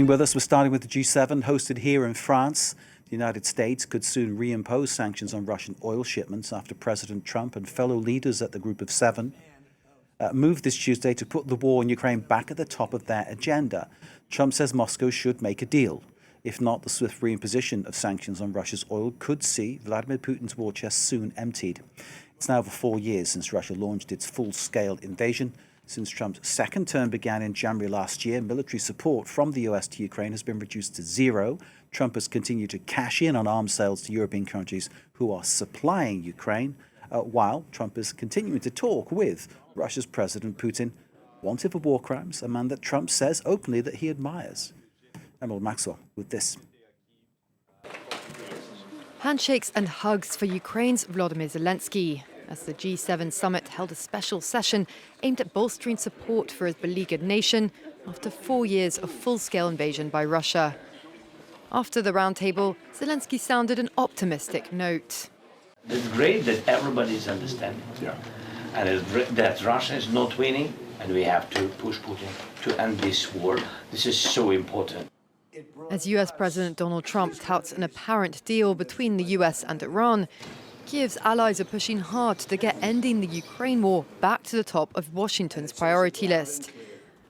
With us, we're starting with the G7 hosted here in France. The United States could soon reimpose sanctions on Russian oil shipments after President Trump and fellow leaders at the Group of Seven moved this Tuesday to put the war in Ukraine back at the top of their agenda. Trump says Moscow should make a deal. If not, the swift reimposition of sanctions on Russia's oil could see Vladimir Putin's war chest soon emptied. It's now over 4 years since Russia launched its full-scale invasion. Since Trump's second term began in January last year, military support from the US to Ukraine has been reduced to zero. Trump has continued to cash in on arms sales to European countries who are supplying Ukraine, while Trump is continuing to talk with Russia's President Putin, wanted for war crimes, a man that Trump says openly that he admires. Emerald Maxwell with this. Handshakes and hugs for Ukraine's Volodymyr Zelensky, as the G7 summit held a special session aimed at bolstering support for his beleaguered nation after 4 years of full-scale invasion by Russia. After the roundtable, Zelensky sounded an optimistic note. It's great that everybody is understanding. Yeah. And it's great that Russia is not winning, and we have to push Putin to end this war. This is so important. As US President Donald Trump touts an apparent deal between the US and Iran, Kiev's allies are pushing hard to get ending the Ukraine war back to the top of Washington's priority list.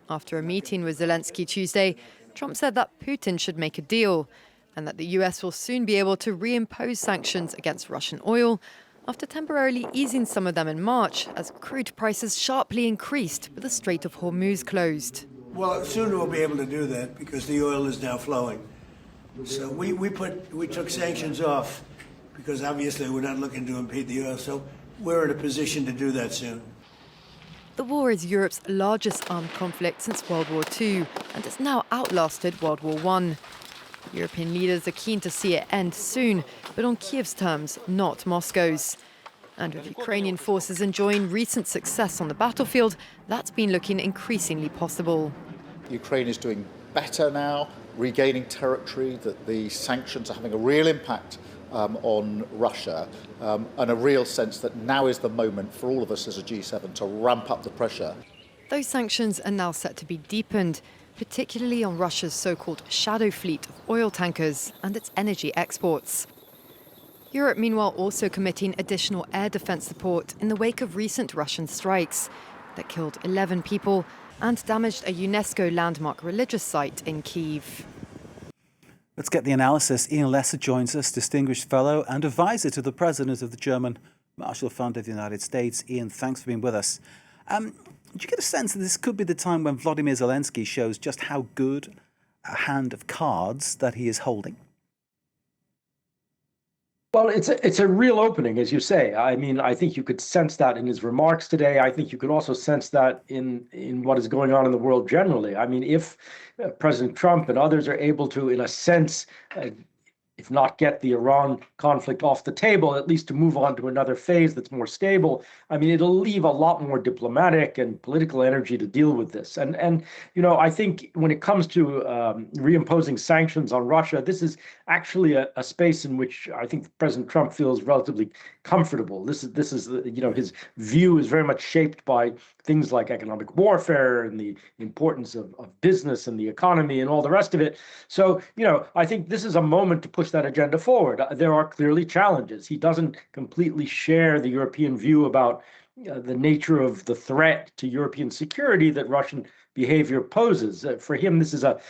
After a meeting with Zelensky Tuesday, Trump said that Putin should make a deal and that the US will soon be able to reimpose sanctions against Russian oil after temporarily easing some of them in March as crude prices sharply increased with the Strait of Hormuz closed. Well, soon we'll be able to do that because the oil is now flowing. So we took sanctions off because obviously we're not looking to impede the oil. So we're in a position to do that soon. The war is Europe's largest armed conflict since World War II, and it's now outlasted World War I. European leaders are keen to see it end soon, but on Kiev's terms, not Moscow's. And with Ukrainian forces enjoying recent success on the battlefield, that's been looking increasingly possible. Ukraine is doing better now, regaining territory, that the sanctions are having a real impact on Russia, and a real sense that now is the moment for all of us as a G7 to ramp up the pressure. Those sanctions are now set to be deepened, particularly on Russia's so-called shadow fleet of oil tankers and its energy exports. Europe, meanwhile, also committing additional air defense support in the wake of recent Russian strikes that killed 11 people and damaged a UNESCO landmark religious site in Kyiv. Let's get the analysis. Ian Lesser joins us, distinguished fellow and advisor to the president of the German Marshall Fund of the United States. Ian, thanks for being with us. Do you get a sense that this could be the time when Volodymyr Zelensky shows just how good a hand of cards that he is holding? Well, it's a real opening, as you say. I mean, I think you could sense that in his remarks today. I think you could also sense that in what is going on in the world generally. I mean, if President Trump and others are able to, in a sense, if not get the Iran conflict off the table, at least to move on to another phase that's more stable. I mean, it'll leave a lot more diplomatic and political energy to deal with this. And you know, I think when it comes to reimposing sanctions on Russia, this is actually a space in which I think President Trump feels relatively comfortable. This is you know, his view is very much shaped by things like economic warfare and the importance of business and the economy and all the rest of it. So, you know, I think this is a moment to push that agenda forward. There are clearly challenges. He doesn't completely share the European view about the nature of the threat to European security that Russian behavior poses. For him, this is a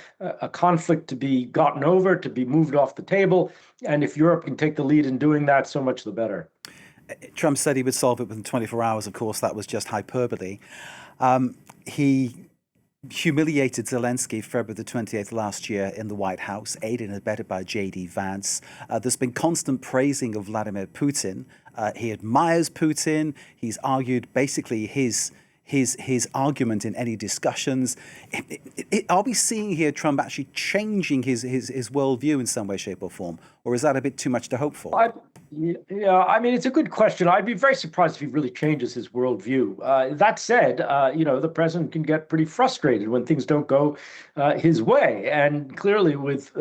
conflict to be gotten over, to be moved off the table. And if Europe can take the lead in doing that, so much the better. Trump said he would solve it within 24 hours. Of course, that was just hyperbole. He humiliated Zelensky February the 28th last year in the White House, aided and abetted by J.D. Vance. There's been constant praising of Vladimir Putin. He admires Putin. He's argued basically his argument in any discussions. Are we seeing here Trump actually changing his worldview in some way, shape or form? Or is that a bit too much to hope for? Yeah, I mean, it's a good question. I'd be very surprised if he really changes his worldview. That said, you know, the president can get pretty frustrated when things don't go his way. And clearly with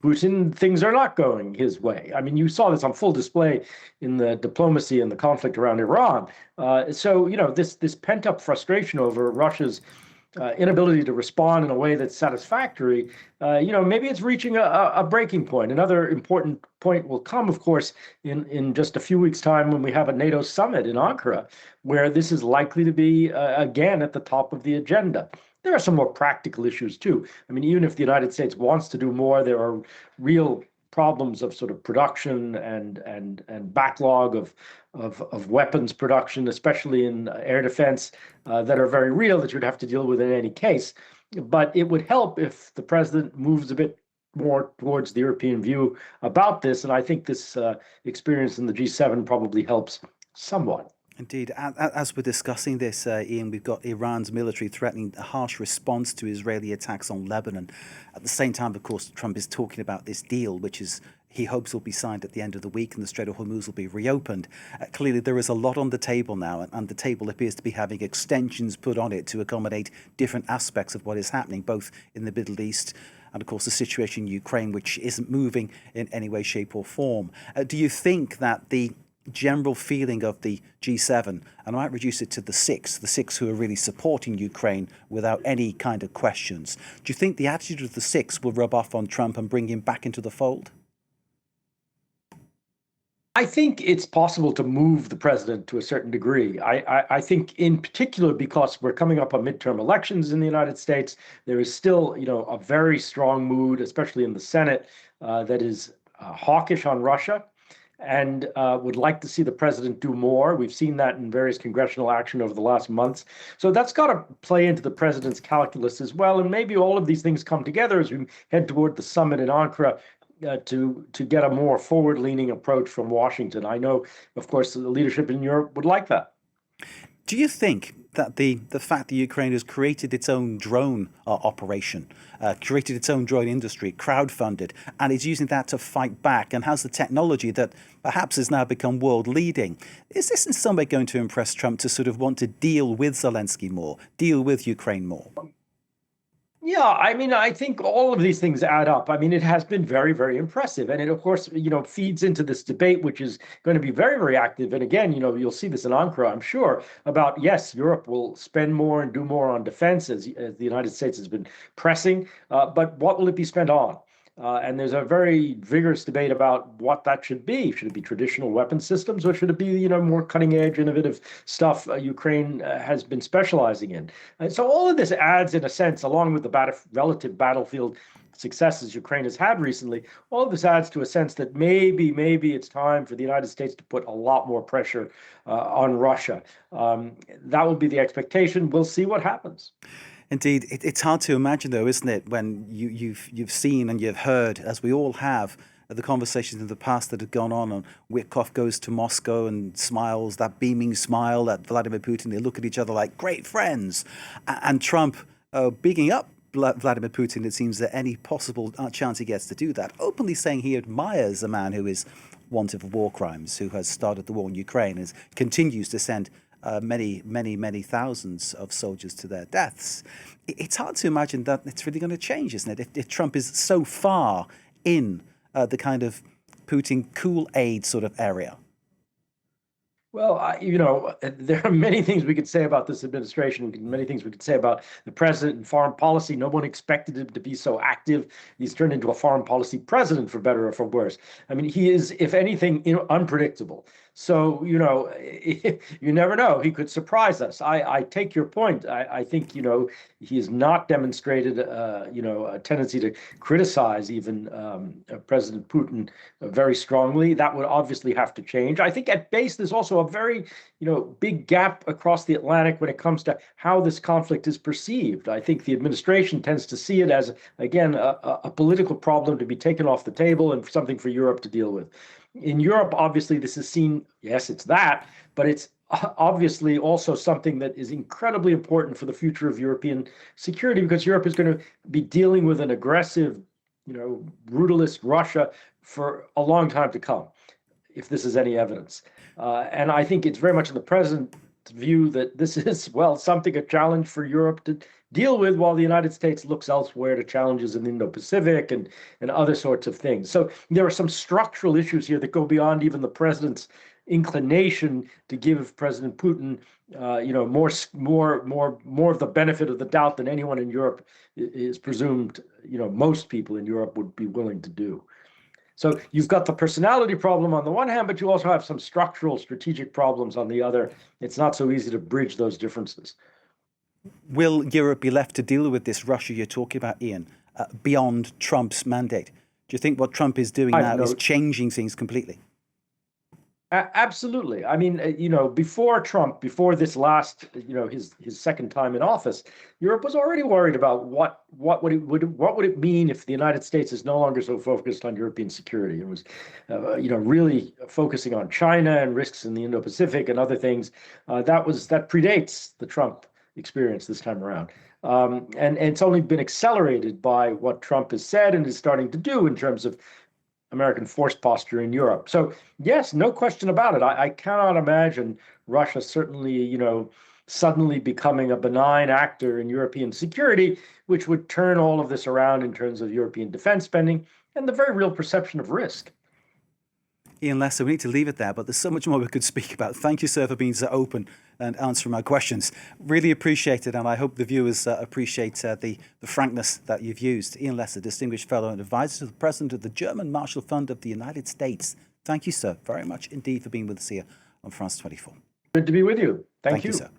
Putin, things are not going his way. I mean, you saw this on full display in the diplomacy and the conflict around Iran. So, you know, this pent-up frustration over Russia's inability to respond in a way that's satisfactory, maybe it's reaching a breaking point. Another important point will come, of course, in just a few weeks' time when we have a NATO summit in Ankara, where this is likely to be, again, at the top of the agenda. There are some more practical issues, too. I mean, even if the United States wants to do more, there are real problems of sort of production and backlog of weapons production, especially in air defense, that are very real that you'd have to deal with in any case. But it would help if the president moves a bit more towards the European view about this. And I think this experience in the G7 probably helps somewhat. Indeed. As we're discussing this, Ian, we've got Iran's military threatening a harsh response to Israeli attacks on Lebanon. At the same time, of course, Trump is talking about this deal, which is he hopes will be signed at the end of the week and the Strait of Hormuz will be reopened. Clearly, there is a lot on the table now, and the table appears to be having extensions put on it to accommodate different aspects of what is happening, both in the Middle East and, of course, the situation in Ukraine, which isn't moving in any way, shape or form. Do you think that the general feeling of the G7, and I might reduce it to the six who are really supporting Ukraine without any kind of questions, do you think the attitude of the six will rub off on Trump and bring him back into the fold? I think it's possible to move the president to a certain degree. I think in particular, because we're coming up on midterm elections in the United States, there is still, a very strong mood, especially in the Senate, that is hawkish on Russia and would like to see the president do more. We've seen that in various congressional action over the last months. So that's got to play into the president's calculus as well. And maybe all of these things come together as we head toward the summit in Ankara to get a more forward-leaning approach from Washington. I know, of course, the leadership in Europe would like that. Do you think that the fact that Ukraine has created its own drone operation, created its own drone industry, crowdfunded, and is using that to fight back and has the technology that perhaps has now become world leading, is this in some way going to impress Trump to sort of want to deal with Zelensky more, deal with Ukraine more? Yeah, I mean, I think all of these things add up. I mean, it has been very, very impressive. And it, of course, feeds into this debate, which is going to be very, very active. And again, you'll see this in Ankara, I'm sure, about, yes, Europe will spend more and do more on defense as the United States has been pressing. But what will it be spent on? And there's a very vigorous debate about what that should be. Should it be traditional weapon systems, or should it be, more cutting-edge, innovative stuff Ukraine has been specializing in? And so all of this adds, in a sense, along with the relative battlefield successes Ukraine has had recently, all of this adds to a sense that maybe it's time for the United States to put a lot more pressure on Russia. That will be the expectation. We'll see what happens. Indeed, it's hard to imagine, though, isn't it, when you've seen and you've heard, as we all have, the conversations in the past that have gone on Witkoff goes to Moscow and smiles, that beaming smile at Vladimir Putin. They look at each other like great friends. And Trump bigging up Vladimir Putin, it seems, that any possible chance he gets to do that, openly saying he admires a man who is wanted for war crimes, who has started the war in Ukraine and continues to send many thousands of soldiers to their deaths. It's hard to imagine that it's really going to change, isn't it? If Trump is so far in the kind of Putin Kool-Aid sort of area. Well, there are many things we could say about this administration, many things we could say about the president and foreign policy. No one expected him to be so active. He's turned into a foreign policy president, for better or for worse. I mean, he is, if anything, unpredictable. So, you never know. He could surprise us. I take your point. I think, he has not demonstrated, a tendency to criticize even President Putin very strongly. That would obviously have to change. I think at base, there's also a very, big gap across the Atlantic when it comes to how this conflict is perceived. I think the administration tends to see it as, again, a political problem to be taken off the table and something for Europe to deal with. In Europe, obviously, this is seen, yes, it's that, but it's obviously also something that is incredibly important for the future of European security, because Europe is going to be dealing with an aggressive, brutalist Russia for a long time to come, if this is any evidence. And I think it's very much in the president's view that this is, a challenge for Europe to deal with, while the United States looks elsewhere to challenges in the Indo-Pacific and other sorts of things. So there are some structural issues here that go beyond even the president's inclination to give President Putin, more of the benefit of the doubt than anyone in Europe is presumed, most people in Europe would be willing to do. So you've got the personality problem on the one hand, but you also have some structural strategic problems on the other. It's not so easy to bridge those differences. Will Europe be left to deal with this Russia you're talking about, Ian, beyond Trump's mandate? Do you think what Trump is doing now is changing things completely? Absolutely. I mean, before Trump, before this last, his second time in office, Europe was already worried about what would it mean if the United States is no longer so focused on European security. It was, really focusing on China and risks in the Indo-Pacific and other things. That predates the Trump experience this time around. And it's only been accelerated by what Trump has said and is starting to do in terms of American force posture in Europe. So yes, no question about it. I cannot imagine Russia suddenly becoming a benign actor in European security, which would turn all of this around in terms of European defense spending and the very real perception of risk. Ian Lesser, we need to leave it there, but there's so much more we could speak about. Thank you, sir, for being so open and answering my questions. Really appreciate it, and I hope the viewers appreciate the frankness that you've used. Ian Lesser, Distinguished Fellow and Advisor to the President of the German Marshall Fund of the United States. Thank you, sir, very much indeed for being with us here on France 24. Good to be with you. Thank you. Thank you, sir.